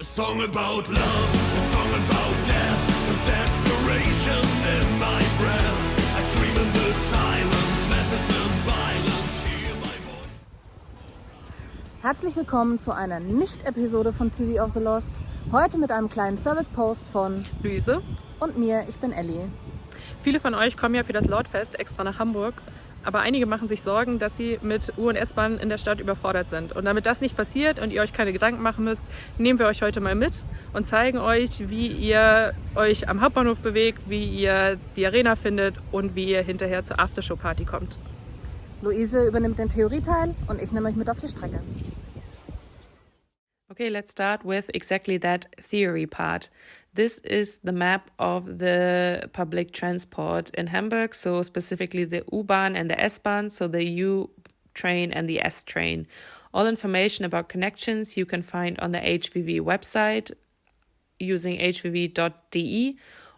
A song about love, a song about death, with desperation in my breath. I scream in the silence, massive and violence, hear my voice. Herzlich willkommen zu einer Nicht-Episode von TV of the Lost. Heute mit einem kleinen Service-Post von Luise und mir, ich bin Ellie. Viele von euch kommen ja für das LORDFEST extra nach Hamburg, aber einige machen sich Sorgen, dass sie mit U- und S-Bahn in der Stadt überfordert sind. Und damit das nicht passiert und ihr euch keine Gedanken machen müsst, nehmen wir euch heute mal mit und zeigen euch, wie ihr euch am Hauptbahnhof bewegt, wie ihr die Arena findet und wie ihr hinterher zur Aftershow-Party kommt. Luise übernimmt den Theorieteil und ich nehme euch mit auf die Strecke. Okay, let's start with exactly that theory part. This is the map of the public transport in Hamburg, so specifically the U-Bahn and the S-Bahn, so the U train and the S train. All information about connections you can find on the HVV website using hvv.de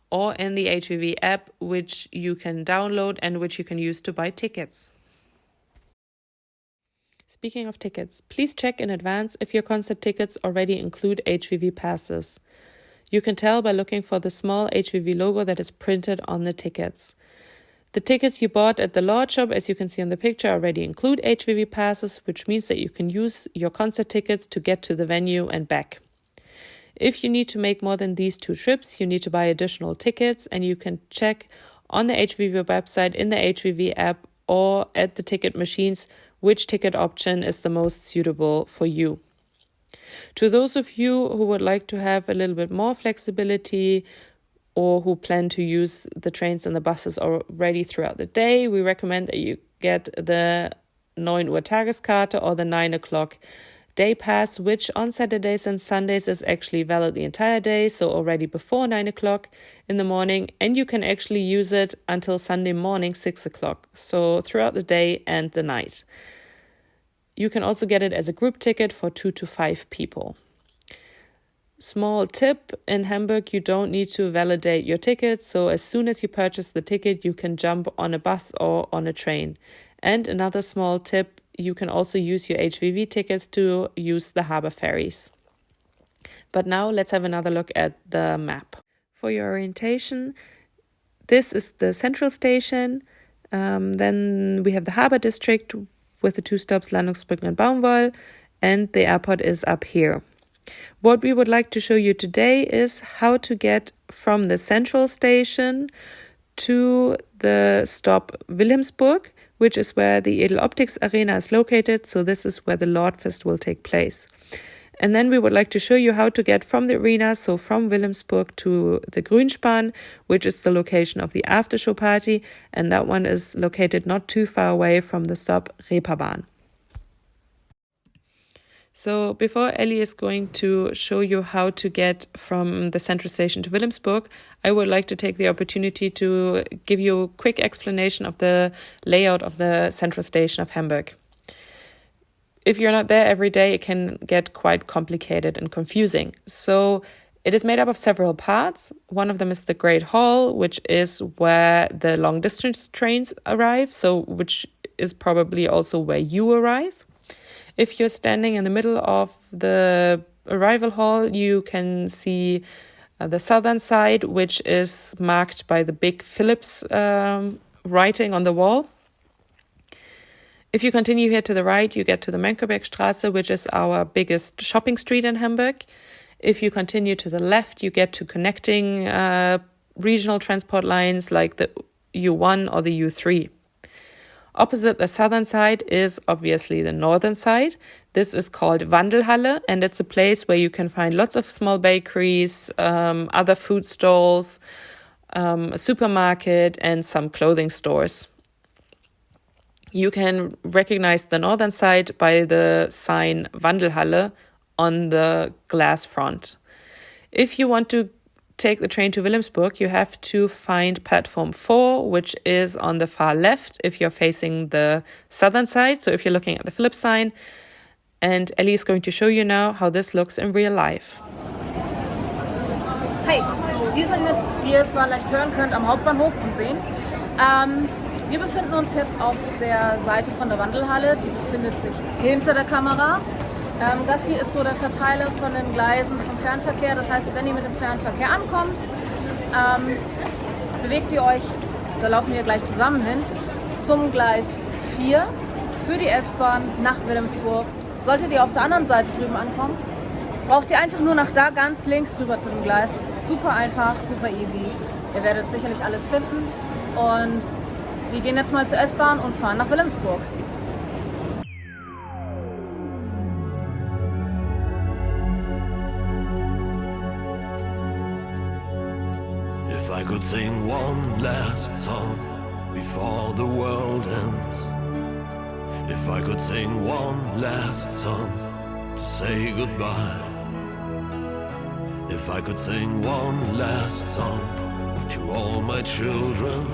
or in the HVV app, which you can download and which you can use to buy tickets. Speaking of tickets, please check in advance if your concert tickets already include HVV passes. You can tell by looking for the small HVV logo that is printed on the tickets. The tickets you bought at the Lord shop, as you can see on the picture, already include HVV passes, which means that you can use your concert tickets to get to the venue and back. If you need to make more than these 2 trips, you need to buy additional tickets, and you can check on the HVV website, in the HVV app, or at the ticket machines which ticket option is the most suitable for you. To those of you who would like to have a little bit more flexibility or who plan to use the trains and the buses already throughout the day, we recommend that you get the 9 Uhr Tageskarte or the 9 o'clock day pass, which on Saturdays and Sundays is actually valid the entire day, so already before 9 o'clock in the morning, and you can actually use it until Sunday morning 6 o'clock, so throughout the day and the night. You can also get it as a group ticket for 2 to 5 people. Small tip, in Hamburg you don't need to validate your ticket, so as soon as you purchase the ticket you can jump on a bus or on a train. And another small tip, you can also use your HVV tickets to use the harbor ferries. But now let's have another look at the map. For your orientation, this is the central station, then we have the harbor district with the 2 stops Landungsbrücken and Baumwoll, and the airport is up here. What we would like to show you today is how to get from the central station to the stop Wilhelmsburg, which is where the Edel Optics Arena is located, so this is where the LORDFEST will take place. And then we would like to show you how to get from the arena, so from Wilhelmsburg to the Grünspan, which is the location of the after-show party, and that one is located not too far away from the stop Reeperbahn. So before Ellie is going to show you how to get from the central station to Wilhelmsburg, I would like to take the opportunity to give you a quick explanation of the layout of the central station of Hamburg. If you're not there every day, it can get quite complicated and confusing. So it is made up of several parts. One of them is the Great Hall, which is where the long distance trains arrive, so which is probably also where you arrive. If you're standing in the middle of the arrival hall, you can see the southern side, which is marked by the big Philips writing on the wall. If you continue here to the right, you get to the Mönckebergstraße, which is our biggest shopping street in Hamburg. If you continue to the left, you get to connecting regional transport lines like the U1 or the U3. Opposite the southern side is obviously the northern side. This is called Wandelhalle, and it's a place where you can find lots of small bakeries, other food stalls, a supermarket, and some clothing stores. You can recognize the northern side by the sign Wandelhalle on the glass front. If you want to take the train to Wilhelmsburg, you have to find platform 4, which is on the far left if you're facing the southern side, so if you're looking at the Philips sign. And Ellie is going to show you now how this looks in real life. Hey, wir sind jetzt, wie ihr es vielleicht hören könnt, am Hauptbahnhof und sehen. Wir befinden uns jetzt auf der Seite von der Wandelhalle, die befindet sich hinter der Kamera. Das hier ist so der Verteiler von den Gleisen vom Fernverkehr. Das heißt, wenn ihr mit dem Fernverkehr ankommt, bewegt ihr euch, da laufen wir gleich zusammen hin, zum Gleis 4 für die S-Bahn nach Wilhelmsburg. Solltet ihr auf der anderen Seite drüben ankommen, braucht ihr einfach nur nach da ganz links rüber zu dem Gleis. Das ist super einfach, super easy. Ihr werdet sicherlich alles finden. Und wir gehen jetzt mal zur S-Bahn und fahren nach Wilhelmsburg. If I could sing one last song before the world ends. If I could sing one last song to say goodbye. If I could sing one last song to all my children.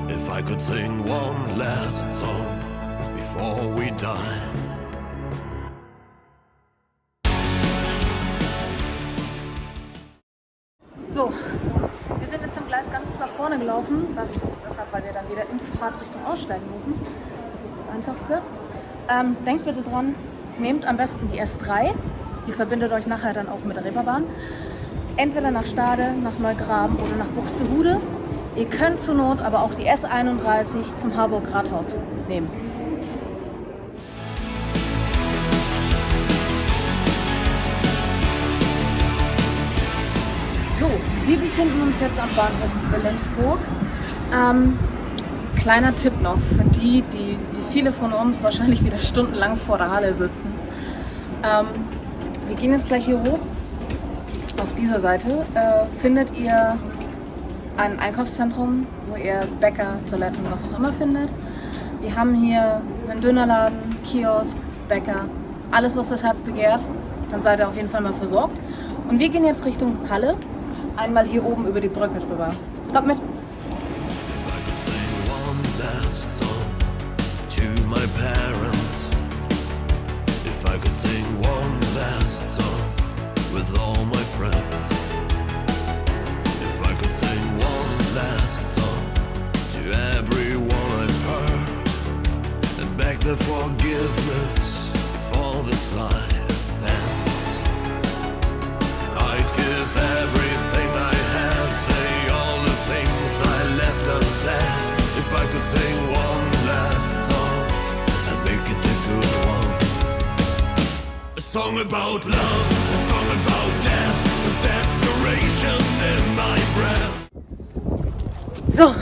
If I could sing one last song before we die. So, wir sind jetzt im Gleis ganz nach vorne gelaufen. Das ist deshalb, weil wir dann wieder in Fahrtrichtung aussteigen müssen. Das ist das Einfachste. Denkt bitte dran, nehmt am besten die S3. Die verbindet euch nachher dann auch mit der Reeperbahn. Entweder nach Stade, nach Neugraben oder nach Buxtehude. Ihr könnt zur Not aber auch die S31 zum Harburg Rathaus nehmen. So, wir befinden uns jetzt am Bahnhof Wilhelmsburg. Kleiner Tipp noch für die, wie viele von uns wahrscheinlich wieder stundenlang vor der Halle sitzen. Wir gehen jetzt gleich hier hoch. Auf dieser Seite findet ihr ein Einkaufszentrum, wo ihr Bäcker, Toiletten, was auch immer findet. Wir haben hier einen Dönerladen, Kiosk, Bäcker, alles was das Herz begehrt. Dann seid ihr auf jeden Fall mal versorgt. Und wir gehen jetzt Richtung Halle, einmal hier oben über die Brücke drüber. Kommt mit! If I could sing one last song to my parents. If I could sing one last song with all my friends. If I could sing one last song to everyone I've heard and beg their forgiveness before this life ends. I'd give everything I have, say all the things I left unsaid. If I could sing one last song and make it a good one. A song about love, a song about death, with desperation in my breath. So,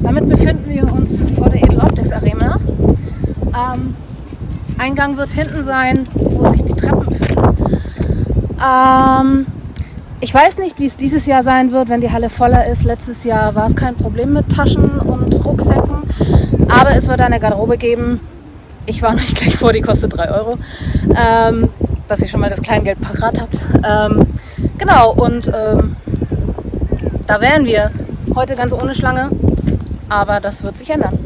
damit befinden wir uns vor der Edel-Optics Arena. Eingang wird hinten sein, wo sich die Treppen befinden. Ich weiß nicht, wie es dieses Jahr sein wird, wenn die Halle voller ist. Letztes Jahr war es kein Problem mit Taschen und Rucksäcken, aber es wird eine Garderobe geben. Ich warne euch gleich vor, die kostet 3 Euro, dass ihr schon mal das Kleingeld parat habt. Genau, und da wären wir heute ganz ohne Schlange, aber das wird sich ändern.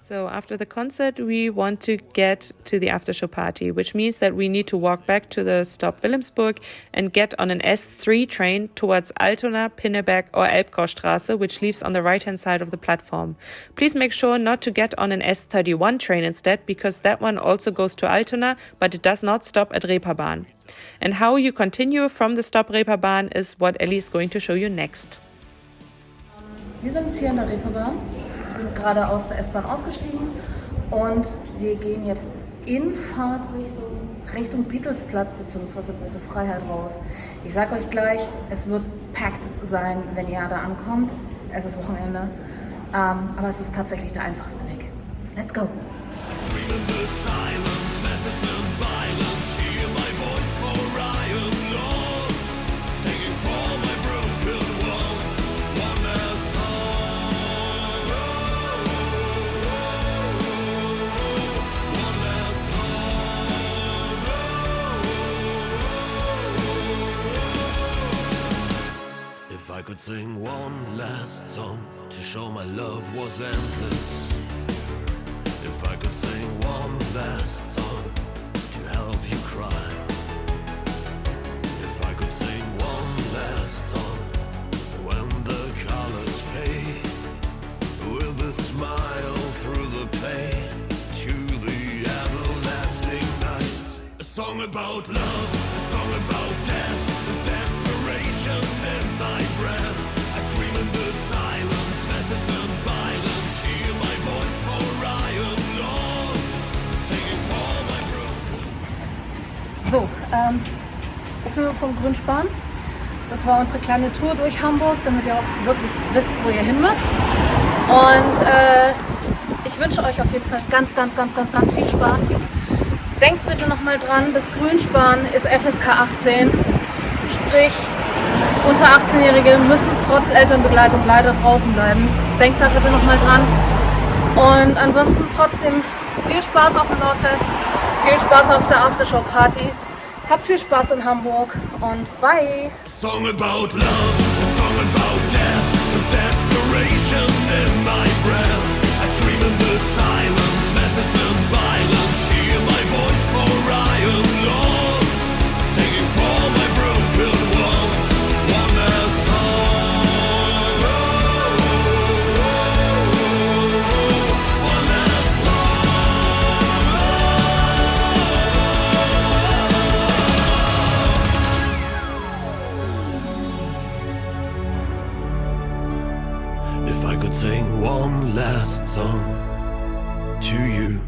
So after the concert, we want to get to the after-show party, which means that we need to walk back to the stop Wilhelmsburg and get on an S3 train towards Altona, Pinneberg or Elbgaustraße, which leaves on the right-hand side of the platform. Please make sure not to get on an S31 train instead, because that one also goes to Altona, but it does not stop at Reeperbahn. And how you continue from the stop Reeperbahn is what Ellie is going to show you next. Wir sind jetzt hier in der Reeperbahn, sind gerade aus der S-Bahn ausgestiegen und wir gehen jetzt in Fahrtrichtung Richtung Beatlesplatz bzw. Große Freiheit raus. Ich sag euch gleich, es wird packed sein, wenn ihr da ankommt. Es ist Wochenende, aber es ist tatsächlich der einfachste Weg. Let's go! I could sing one last song to show my love was endless. If I could sing one last song to help you cry. If I could sing one last song when the colors fade, with a smile through the pain to the everlasting nights. about love, a song about death, with desperation in my breath. I scream in the silence, massive and violent. Hear my voice for Ryan Lost, singing for my broken. So, jetzt sind wir vom Grünspan. Das war unsere kleine Tour durch Hamburg, damit ihr auch wirklich wisst, wo ihr hin müsst. Und ich wünsche euch auf jeden Fall ganz viel Spaß. Denkt bitte nochmal dran, das Grünspan ist FSK 18, sprich unter 18-Jährige müssen trotz Elternbegleitung leider draußen bleiben. Denkt da bitte nochmal dran. Und ansonsten trotzdem viel Spaß auf dem LORDFEST, viel Spaß auf der Aftershow-Party. Habt viel Spaß in Hamburg und bye! A song about love, a song about death, with desperation in my breath. I scream in the silence, massive and violent. Hear my voice for Ryan Lost, singing for my broken ones. One last song, one last song. If I could sing one last song to you.